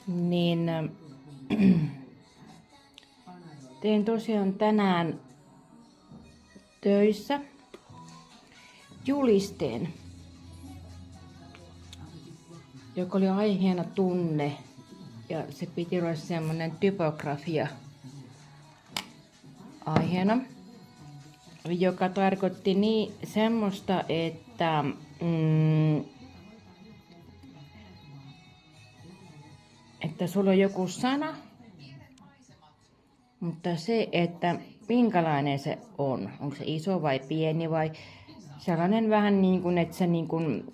Niin tein tosiaan tänään töissä julisteen, joka oli aiheena tunne, ja se piti olla semmoinen typografia aiheena, joka tarkoitti niin semmoista, että että sulla on joku sana, mutta se, että minkälainen se on. Onko se iso vai pieni vai sellainen vähän niin kuin, että se niin kuin,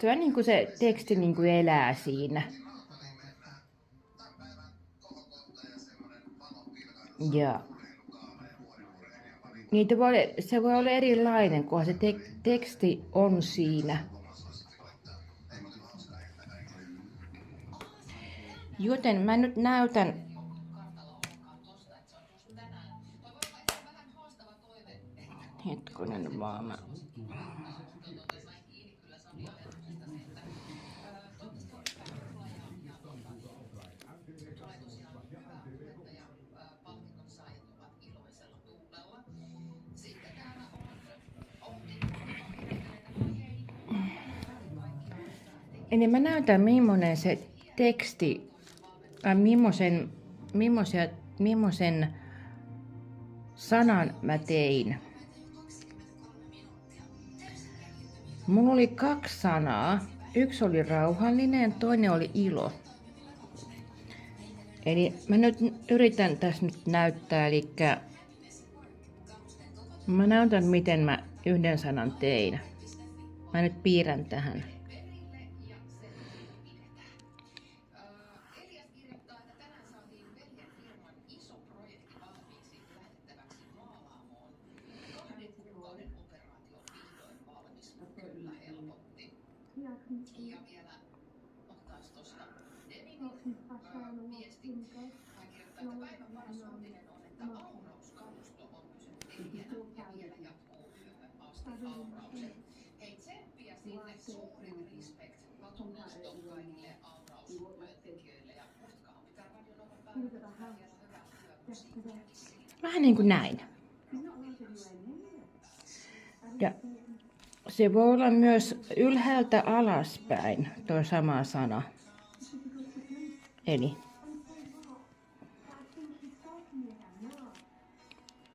se niin kuin se teksti niin kuin elää siinä. Ja se voi olla erilainen, kun se teksti on siinä. Joten mä nyt näytän hetkonen vaan. Eli mä näytän, millainen se teksti, tai millaisen sanan mä tein. Mulla oli 2 sanaa. Yksi oli rauhallinen, toinen oli ilo. Eli mä nyt yritän tässä nyt näyttää, eli mä näytän, miten mä yhden sanan tein. Mä nyt piirrän tähän. Ja vielä ottaisi tuosta viestin. Hän kirjoittaa, että päivän paras uutinen on, että aurauskalusto on pysynyt ehjänä ja vielä jatkuu yöhön asti auraukset. Hei, tsemppiä sinne, suurin respect vatunnasto kaikille auraustyöntekijöille ja muistakaa pitää Radionovan päällä ja hyvää työmusiikkiäkin. Vähän niin kuin näin. Ja se voi olla myös ylhäältä alaspäin, tuo sama sana. Eli